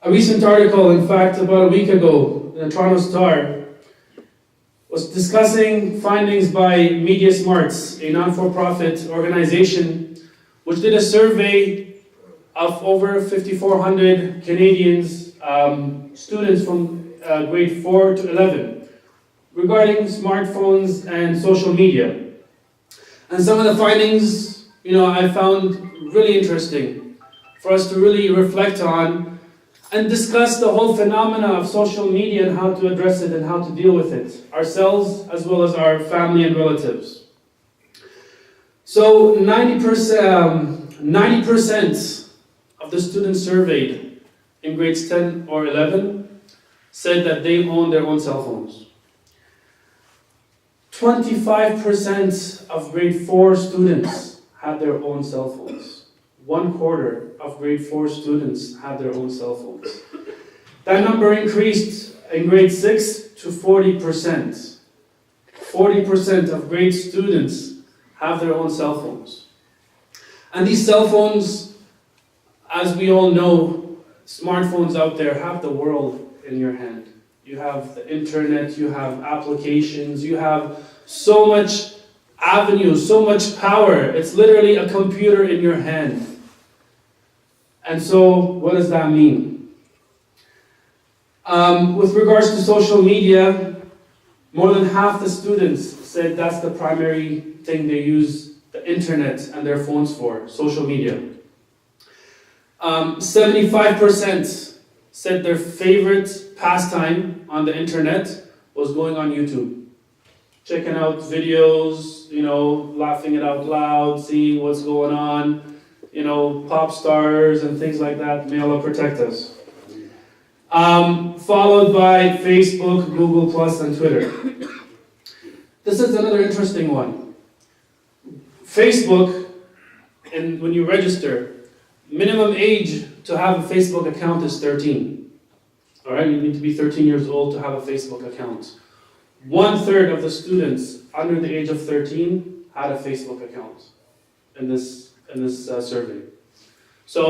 A recent article, in fact, about a week ago, in the Toronto Star, was discussing findings by Media Smarts, a non-for-profit organization, which did a survey of over 5,400 Canadians, students from grade 4 to 11, regarding smartphones and social media. And some of the findings, I found really interesting for us to really reflect on and discuss the whole phenomena of social media and how to address it and how to deal with it, ourselves as well as our family and relatives. So 90% of the students surveyed in grades 10 or 11 said that they own their own cell phones. 25% of grade 4 students had their own cell phones. 1/4 of grade 4 students have their own cell phones. That number increased in grade 6 to 40%. 40% of grade students have their own cell phones. And these cell phones, as we all know, smartphones out there have the world in your hand. You have the internet, you have applications, you have so much avenue, so much power. It's literally a computer in your hand. And so, what does that mean? With regards to social media, more than half the students said that's the primary thing they use the internet and their phones for, social media. 75% said their favorite pastime on the internet was going on YouTube. Checking out videos, laughing it out loud, seeing what's going on, pop stars and things like that. May Allah protect us. Followed by Facebook, Google Plus, and Twitter. This is another interesting one. Facebook, and when you register, minimum age to have a Facebook account is 13. All right, you need to be 13 years old to have a Facebook account. 1/3 of the students under the age of 13 had a Facebook account in this survey. So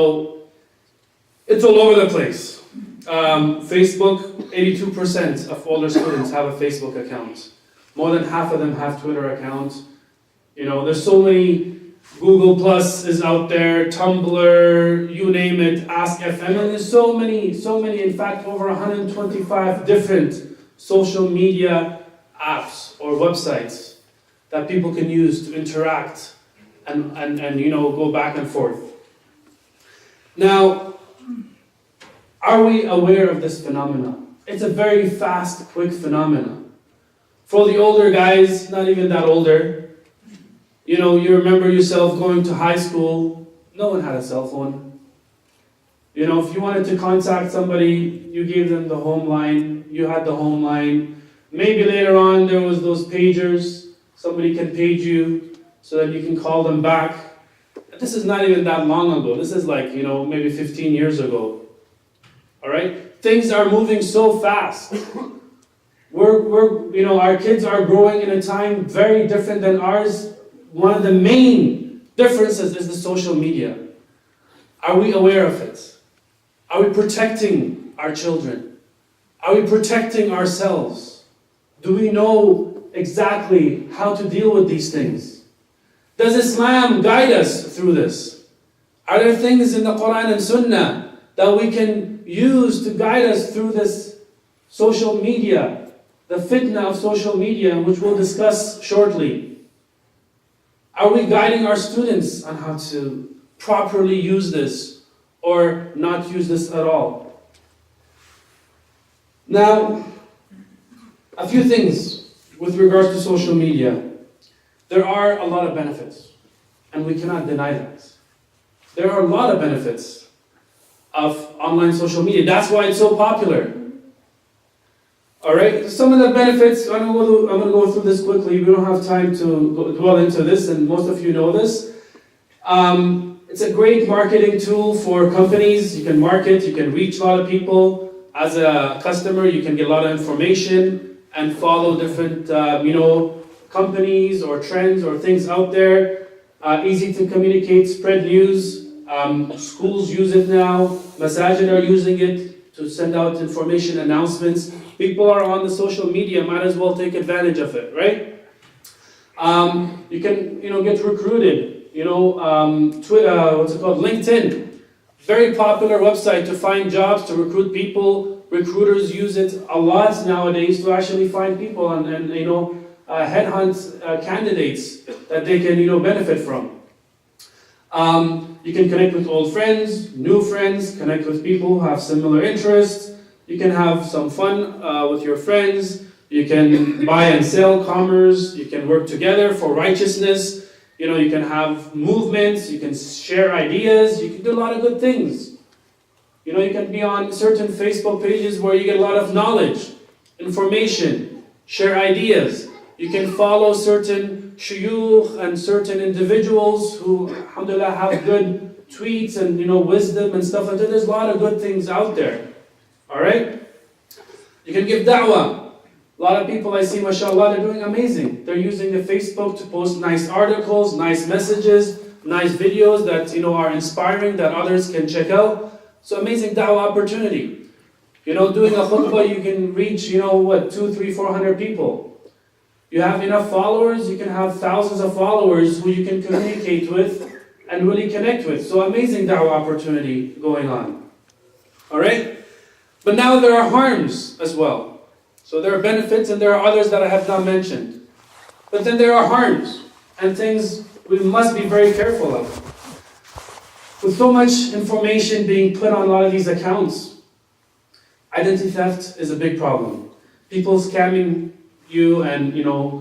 it's all over the place. Facebook, 82% of older students have a Facebook account. More than half of them have Twitter accounts. There's so many. Google Plus is out there, Tumblr, you name it, Ask FM, and there's so many, in fact, over 125 different social media apps or websites that people can use to interact and go back and forth. Now, are we aware of this phenomenon? It's a very fast, quick phenomenon. For the older guys, not even that older, you remember yourself going to high school, no one had a cell phone. If you wanted to contact somebody, you gave them the home line, you had the home line. Maybe later on there was those pagers, somebody can page you so that you can call them back. This is not even that long ago. This is like, maybe 15 years ago. All right? Things are moving so fast. Our kids are growing in a time very different than ours. One of the main differences is the social media. Are we aware of it? Are we protecting our children? Are we protecting ourselves? Do we know exactly how to deal with these things? Does Islam guide us through this? Are there things in the Quran and Sunnah that we can use to guide us through this social media, the fitna of social media, which we'll discuss shortly? Are we guiding our students on how to properly use this or not use this at all? Now, a few things with regards to social media. There are a lot of benefits, and we cannot deny that. There are a lot of benefits of online social media. That's why it's so popular. All right, some of the benefits, I'm going to go through this quickly. We don't have time to dwell into this, and most of you know this. It's a great marketing tool for companies. You can market, you can reach a lot of people. As a customer, you can get a lot of information and follow different, companies or trends or things out there. Easy to communicate, spread news. Schools use it now. Masajid are using it. to send out information announcements. People are on the social media, might as well take advantage of it, right? You can, get recruited. Twitter, what's it called? LinkedIn. Very popular website to find jobs, to recruit people. Recruiters use it a lot nowadays to actually find people and headhunt candidates that they can, benefit from. You can connect with old friends, new friends, connect with people who have similar interests. You can have some fun with your friends. You can buy and sell commerce. You can work together for righteousness. You can have movements. You can share ideas. You can do a lot of good things. You can be on certain Facebook pages where you get a lot of knowledge, information, share ideas. You can follow certain shuyukh and certain individuals who, alhamdulillah, have good tweets and, wisdom and stuff like that. There's a lot of good things out there. Alright? You can give da'wah. A lot of people I see, mashallah, they're doing amazing. They're using the Facebook to post nice articles, nice messages, nice videos that, are inspiring, that others can check out. So amazing da'wah opportunity. Doing a khutbah, you can reach, 200, 300, 400 people. You have enough followers, you can have thousands of followers who you can communicate with and really connect with. So amazing da'wah opportunity going on. Alright? But now there are harms as well. So there are benefits and there are others that I have not mentioned. But then there are harms and things we must be very careful of. With so much information being put on a lot of these accounts, identity theft is a big problem. People scamming you and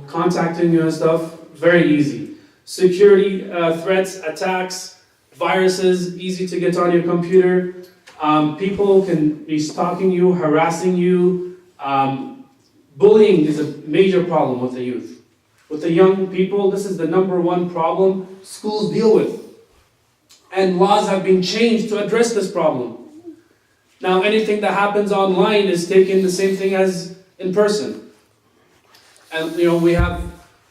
contacting you and stuff, very easy. Security threats, attacks, viruses, easy to get on your computer. People can be stalking you, harassing you. Bullying is a major problem with the youth. With the young people, this is the number one problem schools deal with. And laws have been changed to address this problem. Now anything that happens online is taken the same thing as in person. And we have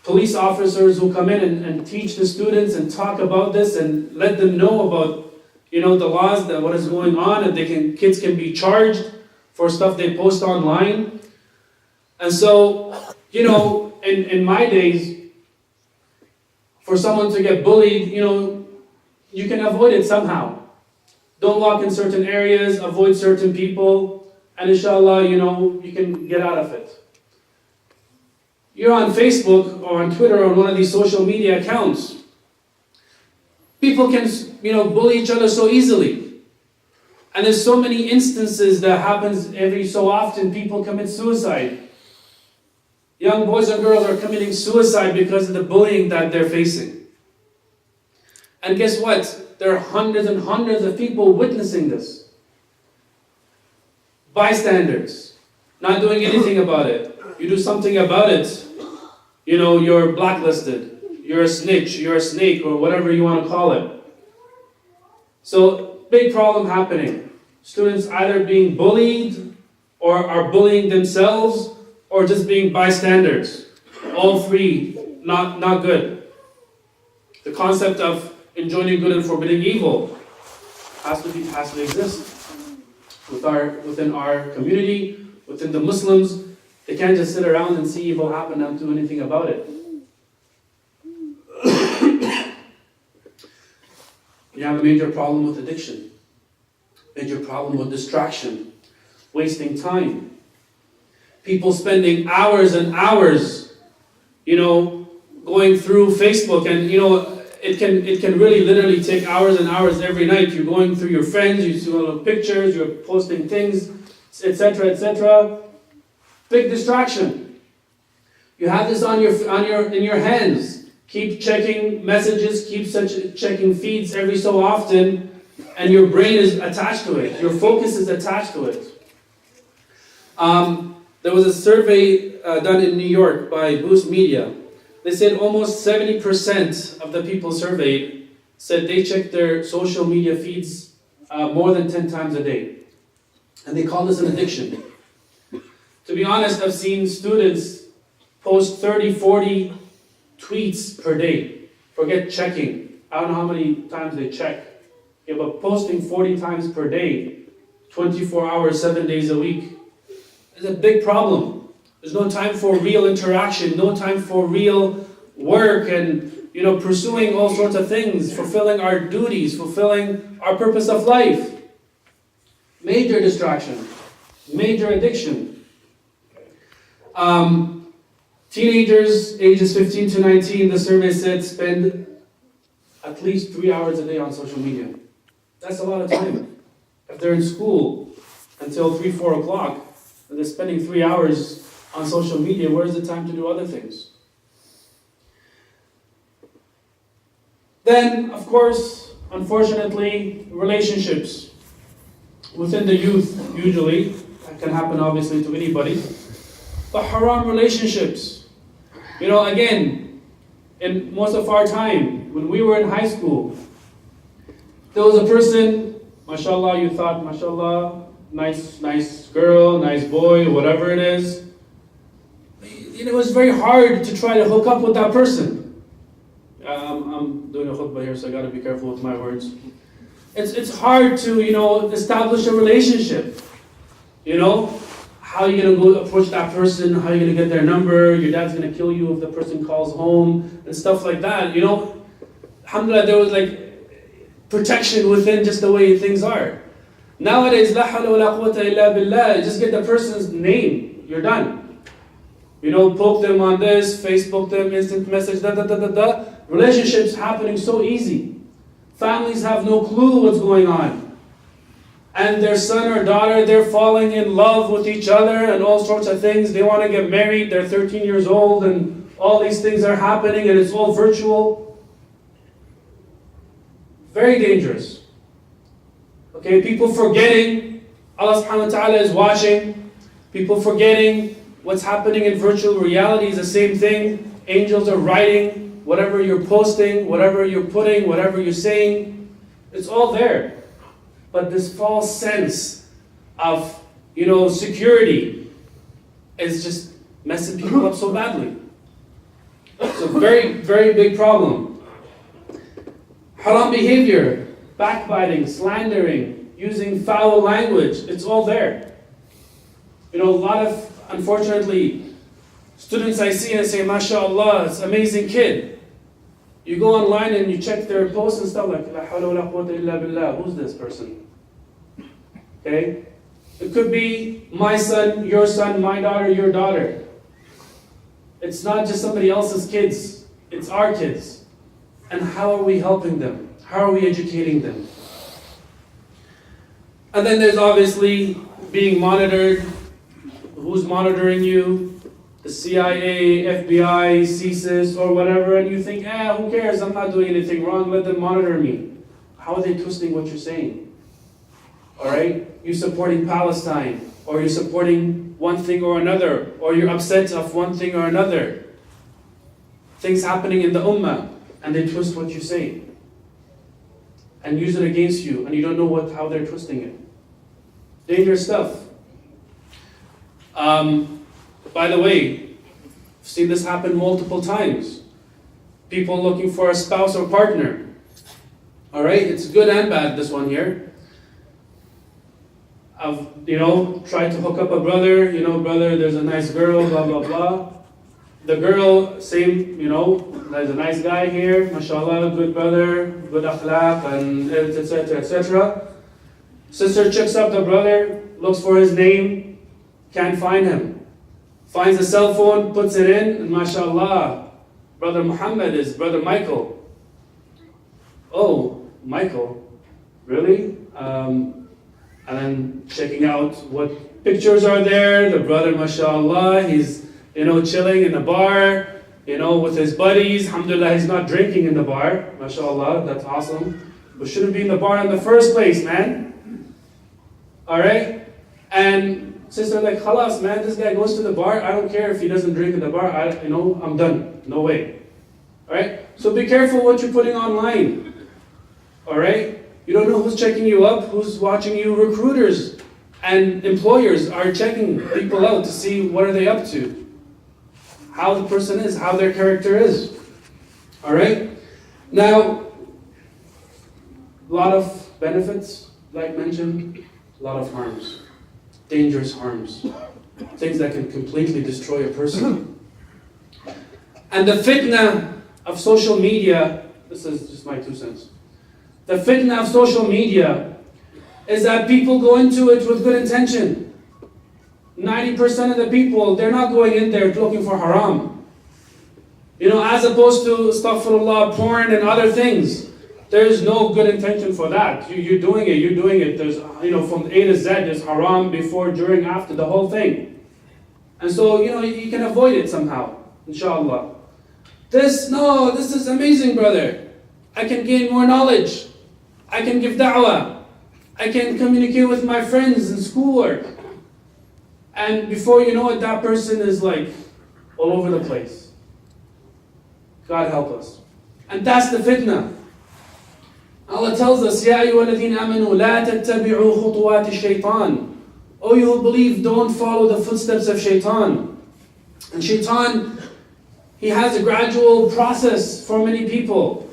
police officers who come in and teach the students and talk about this and let them know about the laws, that what is going on, and kids can be charged for stuff they post online. And so, in my days, for someone to get bullied, you can avoid it somehow. Don't walk in certain areas, avoid certain people, and inshallah, you can get out of it. You're on Facebook or on Twitter or on one of these social media accounts. People can, bully each other so easily. And there's so many instances that happens every so often. People commit suicide. Young boys and girls are committing suicide because of the bullying that they're facing. And guess what? There are hundreds and hundreds of people witnessing this. Bystanders, not doing anything about it. You do something about it, you're blacklisted. You're a snitch, you're a snake, or whatever you want to call it. So, big problem happening. Students either being bullied, or are bullying themselves, or just being bystanders. All three, not good. The concept of enjoining good and forbidding evil has to exist within our community, within the Muslims. They can't just sit around and see evil happen and not do anything about it. You have a major problem with addiction, major problem with distraction, wasting time. People spending hours and hours, going through Facebook, and it can really literally take hours and hours every night. You're going through your friends, you see little pictures, you're posting things, etc., etc. Big distraction. You have this in your hands. Keep checking messages, keep checking feeds every so often, and your brain is attached to it. Your focus is attached to it. There was a survey done in New York by Boost Media. They said almost 70% of the people surveyed said they check their social media feeds more than 10 times a day. And they call this an addiction. To be honest, I've seen students post 30, 40 tweets per day. Forget checking. I don't know how many times they check. Yeah, but posting 40 times per day 24 hours, 7 days a week. It's a big problem. There's no time for real interaction, no time for real work and pursuing all sorts of things, fulfilling our duties, fulfilling our purpose of life. Major distraction, major addiction. Teenagers, ages 15 to 19, the survey said, spend at least 3 hours a day on social media. That's a lot of time. If they're in school until 3, 4 o'clock, and they're spending 3 hours on social media, where's the time to do other things? Then, of course, unfortunately, relationships within the youth, usually, that can happen obviously to anybody, but haram relationships. Again, in most of our time, when we were in high school, there was a person, mashallah, you thought, mashallah, nice girl, nice boy, whatever it is. It was very hard to try to hook up with that person. I'm doing a khutbah here, so I got to be careful with my words. It's hard to, establish a relationship. How are you going to go approach that person? How are you going to get their number? Your dad's going to kill you if the person calls home and stuff like that. Alhamdulillah, there was protection within just the way things are. Nowadays, la hawla wa la quwwata illa billah, just get the person's name, you're done. Poke them on this, Facebook them, instant message, Relationships happening so easy. Families have no clue what's going on. And their son or daughter, they're falling in love with each other and all sorts of things. They want to get married, they're 13 years old and all these things are happening and it's all virtual. Very dangerous. Okay, people forgetting Allah subhanahu wa ta'ala is watching. People forgetting what's happening in virtual reality is the same thing. Angels are writing whatever you're posting, whatever you're putting, whatever you're saying. It's all there. But this false sense of, security is just messing people up so badly. It's a very, very big problem. Haram behavior, backbiting, slandering, using foul language, it's all there. A lot of, unfortunately, students I see and I say, mashallah, it's an amazing kid. You go online and you check their posts and stuff like, la hawla wa la quwwata illa billah, who's this person? Okay? It could be my son, my daughter, your daughter. It's not just somebody else's kids, it's our kids. And how are we helping them? How are we educating them? And then there's obviously being monitored. Who's monitoring you? The CIA, FBI, CSIS, or whatever, and you think, who cares? I'm not doing anything wrong, let them monitor me. How are they twisting what you're saying? Alright? You're supporting Palestine, or you're supporting one thing or another, or you're upset of one thing or another. Things happening in the ummah, and they twist what you say. And use it against you, and you don't know how they're twisting it. Dangerous stuff. By the way, I've seen this happen multiple times. People looking for a spouse or partner. Alright, it's good and bad, this one here. I've, tried to hook up a brother, brother, there's a nice girl, blah, blah, blah. The girl, same, there's a nice guy here, mashallah, good brother, good akhlaq, and etc., etc. Sister checks up the brother, looks for his name, can't find him. Finds a cell phone, puts it in, and mashallah, brother Muhammad is brother Michael. Oh, Michael, really? And then checking out what pictures are there. The brother, mashallah, he's chilling in the bar, with his buddies. Alhamdulillah, he's not drinking in the bar. Mashallah, that's awesome. But shouldn't be in the bar in the first place, man. Alright? And sister like, khalas, man, this guy goes to the bar. I don't care if he doesn't drink in the bar. I'm done. No way. Alright? So be careful what you're putting online. Alright? You don't know who's checking you up, who's watching you. Recruiters and employers are checking people out to see what are they up to. How the person is, how their character is. Alright? Now, a lot of benefits, like mentioned. A lot of harms. Dangerous harms. Things that can completely destroy a person. And the fitna of social media, this is just my 2 cents. The fitna of social media is that people go into it with good intention. 90% of the people, they're not going in there looking for haram. As opposed to, astaghfirullah, porn and other things. There's no good intention for that. You're doing it. There's, from A to Z, there's haram before, during, after, the whole thing. And so, you can avoid it somehow, inshallah. This is amazing, brother. I can gain more knowledge. I can give da'wah. I can communicate with my friends in schoolwork. And before you know it, that person is like all over the place. God help us. And that's the fitna. Allah tells us, Ya ayyuhalladhina amanu, la tattabi'u khutuwati shaytan. Oh, you who believe, don't follow the footsteps of shaitan. And shaitan, he has a gradual process for many people.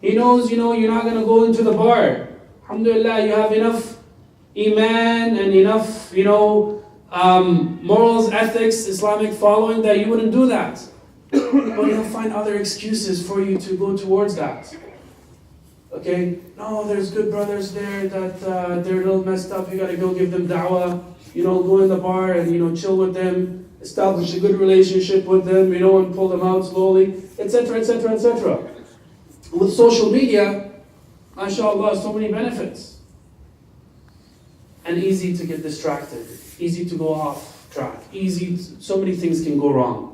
He knows, you're not going to go into the bar. Alhamdulillah, you have enough iman and enough, morals, ethics, Islamic following that you wouldn't do that. But he'll find other excuses for you to go towards that. Okay? No, there's good brothers there that they're a little messed up. You got to go give them da'wah. Go in the bar and, chill with them. Establish a good relationship with them, and pull them out slowly, etc., etc., etc. With social media, mashallah, so many benefits. And easy to get distracted. Easy to go off track. So many things can go wrong.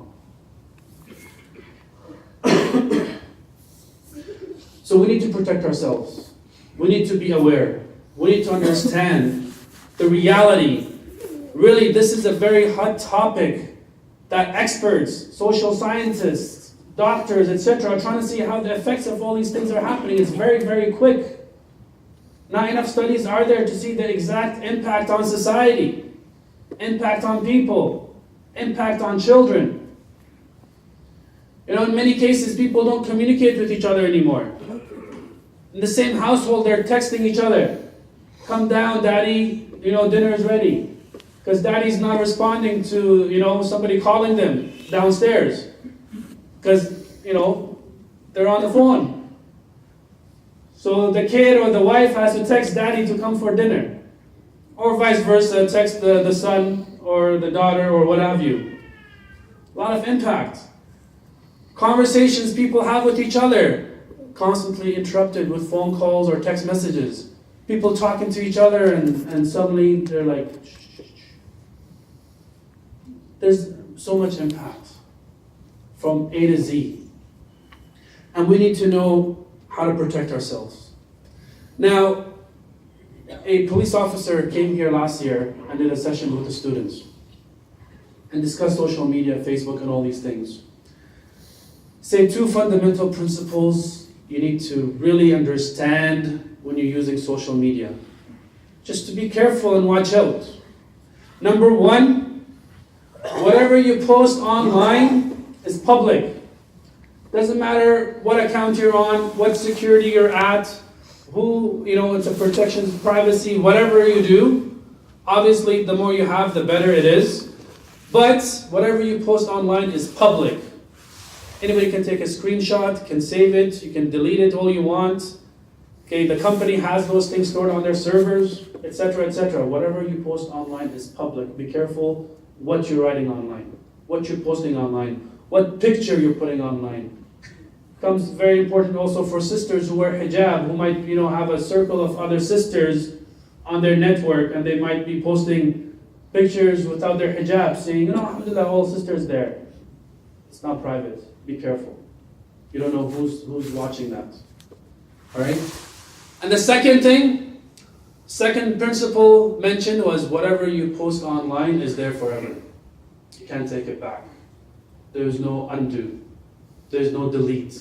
So we need to protect ourselves. We need to be aware. We need to understand the reality. Really, this is a very hot topic that experts, social scientists, doctors, etc. are trying to see how the effects of all these things are happening. It's very, very quick. Not enough studies are there to see the exact impact on society, impact on people, impact on children. In many cases, people don't communicate with each other anymore. In the same household, they're texting each other. Come down, daddy, dinner is ready. Because daddy's not responding to, somebody calling them downstairs. Because, they're on the phone. So the kid or the wife has to text daddy to come for dinner. Or vice versa, text the son or the daughter or what have you. A lot of impact. Conversations people have with each other, constantly interrupted with phone calls or text messages. People talking to each other and suddenly they're like, shh, shh, shh. There's so much impact from A to Z. And we need to know how to protect ourselves. Now, a police officer came here last year and did a session with the students and discussed social media, Facebook, and all these things. Say 2 fundamental principles you need to really understand when you're using social media. Just to be careful and watch out. Number 1, whatever you post online is public. Doesn't matter what account you're on, what security you're at, who, it's a protection, privacy, whatever you do. Obviously, the more you have, the better it is. But whatever you post online is public. Anybody can take a screenshot, can save it, you can delete it all you want. Okay, the company has those things stored on their servers, etc., etc. Whatever you post online is public. Be careful what you're writing online, what you're posting online, what picture you're putting online. Becomes very important also for sisters who wear hijab, who might, have a circle of other sisters on their network, and they might be posting pictures without their hijab, saying, alhamdulillah, all sisters there. It's not private. Be careful. You don't know who's watching that. Alright? And the second principle mentioned was whatever you post online is there forever. You can't take it back. There's no undo. There's no delete.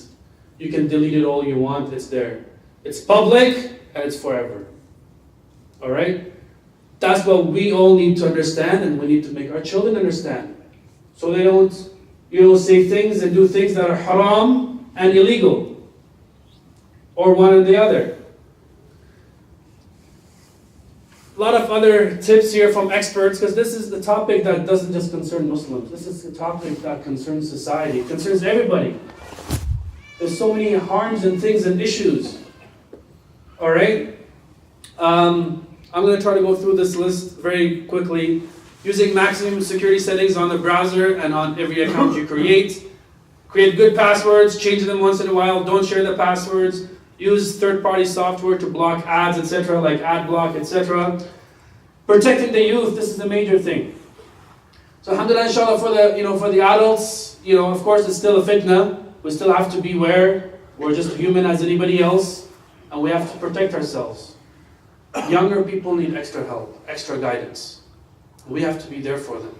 You can delete it all you want, it's there. It's public and it's forever. Alright? That's what we all need to understand, and we need to make our children understand. So they don't, say things and do things that are haram and illegal. Or one or the other. A lot of other tips here from experts, because this is the topic that doesn't just concern Muslims. This is the topic that concerns society. It concerns everybody. There's so many harms and things and issues. Alright? I'm going to try to go through this list very quickly. Using maximum security settings on the browser and on every account you create. Create good passwords, change them once in a while, don't share the passwords. Use third-party software to block ads, etc., like AdBlock, etc. Protecting the youth, this is the major thing. So alhamdulillah, inshallah, for the adults, of course it's still a fitna. We still have to beware. We're just human as anybody else, and we have to protect ourselves. Younger people need extra help, extra guidance. We have to be there for them.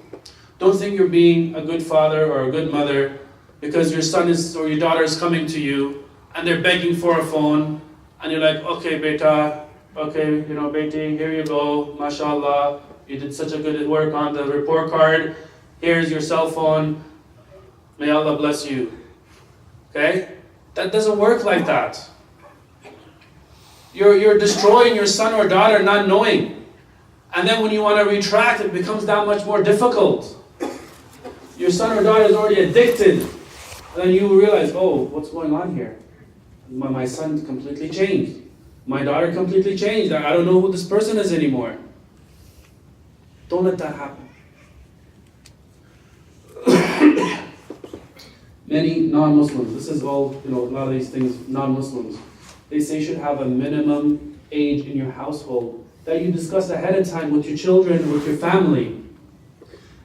Don't think you're being a good father or a good mother because your son or your daughter is coming to you and they're begging for a phone, and you're like, okay, beta, okay, beti, here you go, mashallah, you did such a good work on the report card, here's your cell phone, may Allah bless you. Okay? That doesn't work like that. You're destroying your son or daughter not knowing. And then when you want to retract, it becomes that much more difficult. Your son or daughter is already addicted. And then you realize, oh, what's going on here? My son completely changed. My daughter completely changed. I don't know who this person is anymore. Don't let that happen. Many non-Muslims, this is all, a lot of these things, non-Muslims, they say you should have a minimum age in your household that you discuss ahead of time with your children, with your family.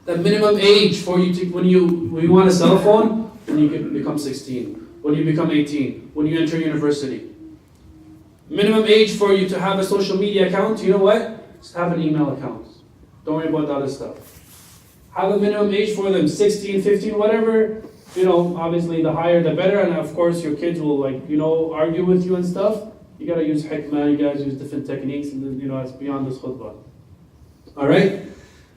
The minimum age for you to, when you want a cell phone, when you become 16. When you become 18, when you enter university. Minimum age for you to have a social media account, you know what? Just have an email account. Don't worry about the other stuff. Have a minimum age for them, 16, 15, whatever. Obviously the higher the better, and of course your kids will argue with you and stuff. You gotta use hikmah, you gotta use different techniques, and then, it's beyond this khutbah. Alright?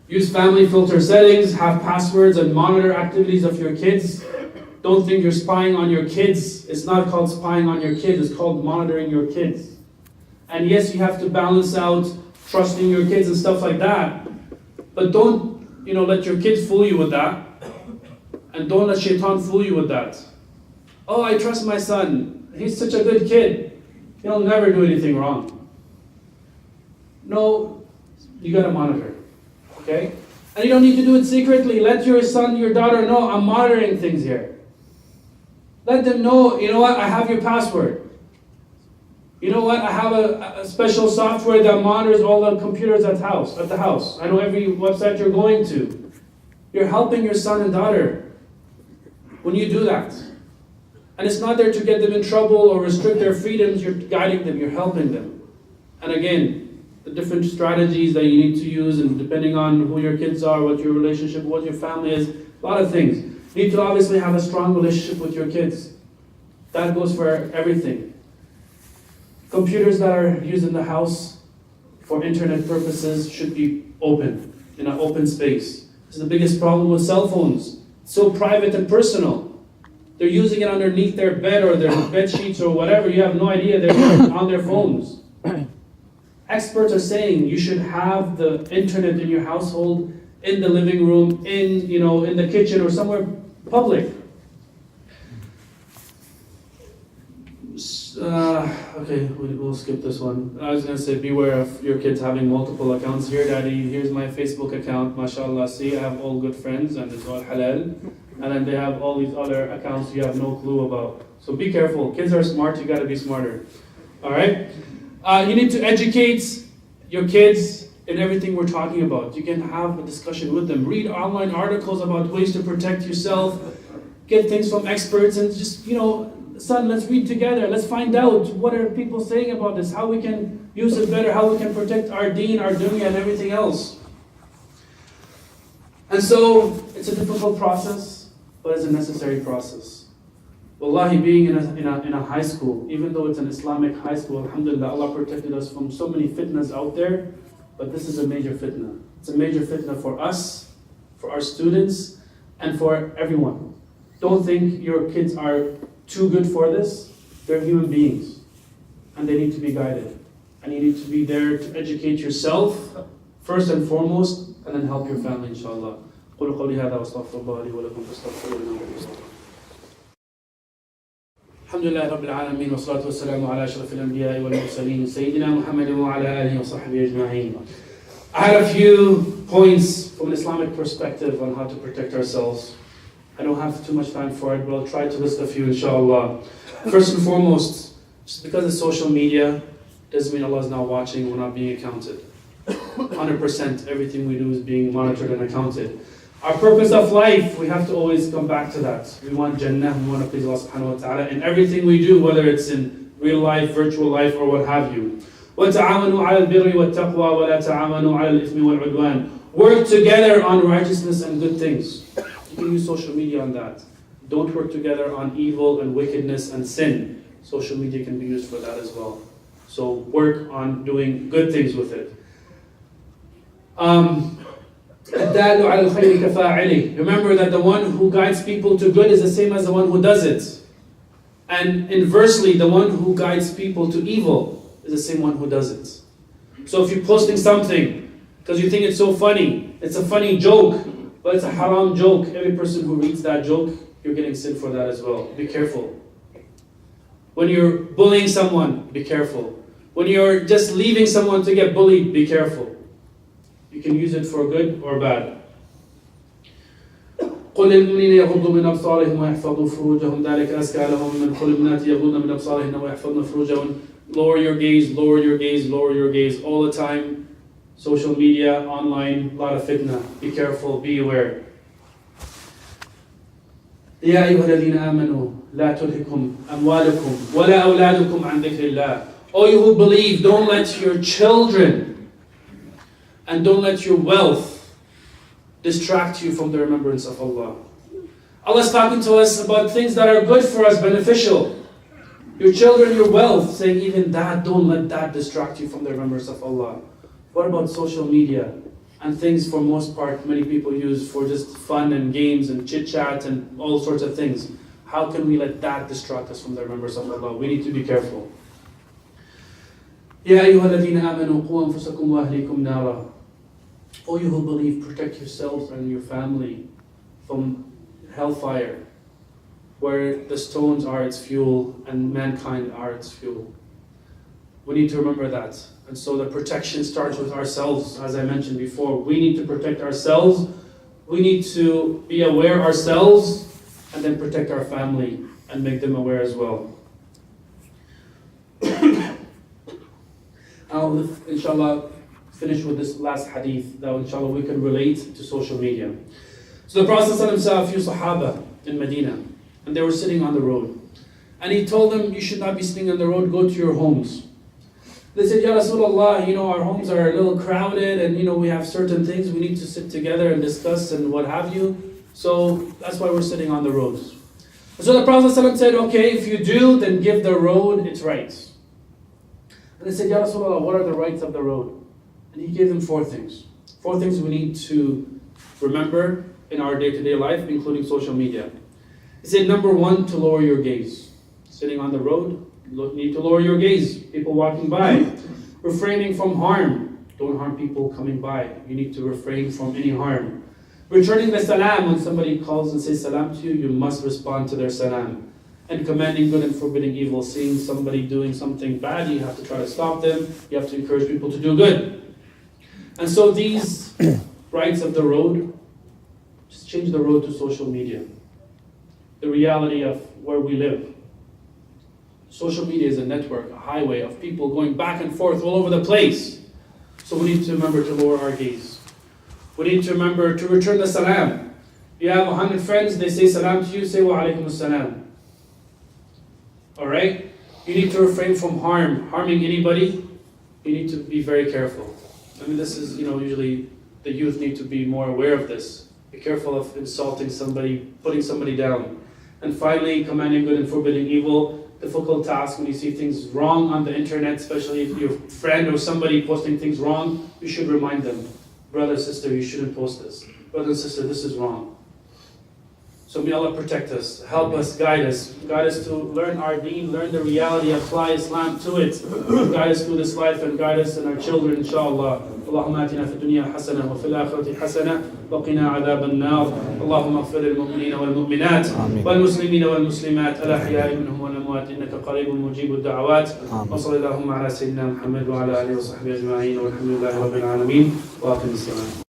Use family filter settings, have passwords and monitor activities of your kids. Don't think you're spying on your kids. It's not called spying on your kids, it's called monitoring your kids. And yes, you have to balance out trusting your kids and stuff like that. But don't, let your kids fool you with that. And don't let shaitan fool you with that. Oh, I trust my son. He's such a good kid. He'll never do anything wrong. No, you gotta monitor. Okay? And you don't need to do it secretly. Let your son, your daughter know, I'm monitoring things here. Let them know, I have your password. I have a special software that monitors all the computers at the house. I know every website you're going to. You're helping your son and daughter when you do that. And it's not there to get them in trouble or restrict their freedoms. You're guiding them, you're helping them. And again, the different strategies that you need to use, and depending on who your kids are, what your relationship, what your family is, a lot of things. You need to obviously have a strong relationship with your kids. That goes for everything. Computers that are used in the house for internet purposes should be open, in an open space. This is the biggest problem with cell phones. It's so private and personal. They're using it underneath their bed or their bed sheets or whatever. You have no idea they're on their phones. Experts are saying you should have the internet in your household, in the living room, in the kitchen or somewhere public. Okay, we'll skip this one. I was going to say, beware of your kids having multiple accounts. Here, daddy, here's my Facebook account, mashallah, see, I have all good friends and it's all halal. And then they have all these other accounts you have no clue about. So be careful. Kids are smart, you got to be smarter. Alright? You need to educate your kids in everything we're talking about. You can have a discussion with them. Read online articles about ways to protect yourself. Get things from experts and just, son, let's read together. Let's find out what are people saying about this, how we can use it better, how we can protect our deen, our dunya, and everything else. And so, it's a difficult process, but it's a necessary process. Wallahi, being in a high school, even though it's an Islamic high school, alhamdulillah, Allah protected us from so many fitnas out there, but this is a major fitna. It's a major fitna for us, for our students, and for everyone. Don't think your kids are too good for this. They're human beings, and they need to be guided. And you need to be there to educate yourself first and foremost, and then help your family, inshallah. قولوا قولي هذا واستغفر الله لي ولكم فاستغفروه إنه هو الغفور الرحيم. الحمد لله رب العالمين والصلاة والسلام على أشرف الأنبياء والمرسلين سيدنا محمد وعلى آله وصحبه أجمعين. I had a few points from an Islamic perspective on how to protect ourselves. I don't have too much time for it, but I'll try to list a few, inshallah. First and foremost, just because it's social media doesn't mean Allah is not watching, we're not being accounted. 100% everything we do is being monitored and accounted. Our purpose of life, we have to always come back to that. We want Jannah, we want to please Allah subhanahu wa ta'ala in everything we do, whether it's in real life, virtual life, or what have you. وَتَعَامَنُوا عَلَى الْبِرِّ وَالتَّقْوَى وَلَا تَعَامَنُوا عَلَى الْإِثْمِ وَالْعُدْوَانِ. Work together on righteousness and good things. You can use social media on that. Don't work together on evil and wickedness and sin. Social media can be used for that as well. So work on doing good things with it. Remember that the one who guides people to good is the same as the one who does it. And inversely, the one who guides people to evil is the same one who does it. So if you're posting something because you think it's so funny, it's a funny joke, but it's a haram joke, every person who reads that joke, you're getting sin for that as well. Be careful. When you're bullying someone, be careful. When you're just leaving someone to get bullied, be careful. You can use it for good or bad. قل للمؤمنين يغضوا من أبصارهم ويحفظوا فروجهم ذلك أزكى لهم من قل للمؤمنات يغضن من أبصارهن ويحفظن فروجهن. Lower your gaze, lower your gaze, lower your gaze all the time. Social media, online, a lot of fitna. Be careful, be aware. يا أيها الذين آمنوا لا تلهكم أموالكم ولا أولادكم عن ذكر الله. O you who believe, don't let your children and don't let your wealth distract you from the remembrance of Allah. Allah is talking to us about things that are good for us, beneficial. Your children, your wealth, saying even that, don't let that distract you from the remembrance of Allah. What about social media and things for most part many people use for just fun and games and chit-chat and all sorts of things? How can we let that distract us from the remembrance of Allah? We need to be careful. يا أيها الذين آمنوا قوا أنفسكم وأهليكم نارا. O you who believe, protect yourselves and your family from hellfire, where the stones are its fuel and mankind are its fuel. We need to remember that. And so the protection starts with ourselves, as I mentioned before. We need to protect ourselves. We need to be aware ourselves and then protect our family and make them aware as well. I'll, inshallah, finish with this last hadith that inshallah we can relate to social media. So the Prophet ﷺ saw a few Sahaba in Medina, and they were sitting on the road. And he told them, you should not be sitting on the road, go to your homes. They said, Ya Rasulullah, our homes are a little crowded and we have certain things we need to sit together and discuss and what have you. So that's why we're sitting on the roads. So the Prophet ﷺ said, okay, if you do, then give the road its rights. And they said, Ya Rasulullah, what are the rights of the road? And he gave them 4 things. 4 things we need to remember in our day-to-day life, including social media. He said, number 1, to lower your gaze. Sitting on the road, you need to lower your gaze. People walking by. Refraining from harm. Don't harm people coming by. You need to refrain from any harm. Returning the salam. When somebody calls and says salam to you, you must respond to their salam. And commanding good and forbidding evil. Seeing somebody doing something bad, you have to try to stop them. You have to encourage people to do good. And so these rights of the road, just change the road to social media. The reality of where we live. Social media is a network, a highway of people going back and forth all over the place. So we need to remember to lower our gaze. We need to remember to return the salam. You have 100 friends, they say salam to you, say wa alaikum as-salam. Alright? You need to refrain from harming anybody. You need to be very careful. I mean, this is, usually the youth need to be more aware of this. Be careful of insulting somebody, putting somebody down. And finally, commanding good and forbidding evil. Difficult task when you see things wrong on the internet, especially if your friend or somebody posting things wrong, you should remind them, brother, sister, you shouldn't post this. Brother and sister, this is wrong. So may Allah protect us, help us, guide us to learn our deen, learn the reality, apply Islam to it, guide us through this life and guide us and our children, inshallah. اللهم آتنا في الدنيا حسنة وفي الآخرة حسنة وقنا عذاب النار. اللهم اغفر للمؤمنين والمؤمنات والمسلمين والمسلمات الأحياء منهم والأموات إنك قريب مجيب الدعوات. وصلى اللهم على سيدنا محمد وعلى آله وصحبه أجمعين والحمد لله رب العالمين وأقم الصلاة.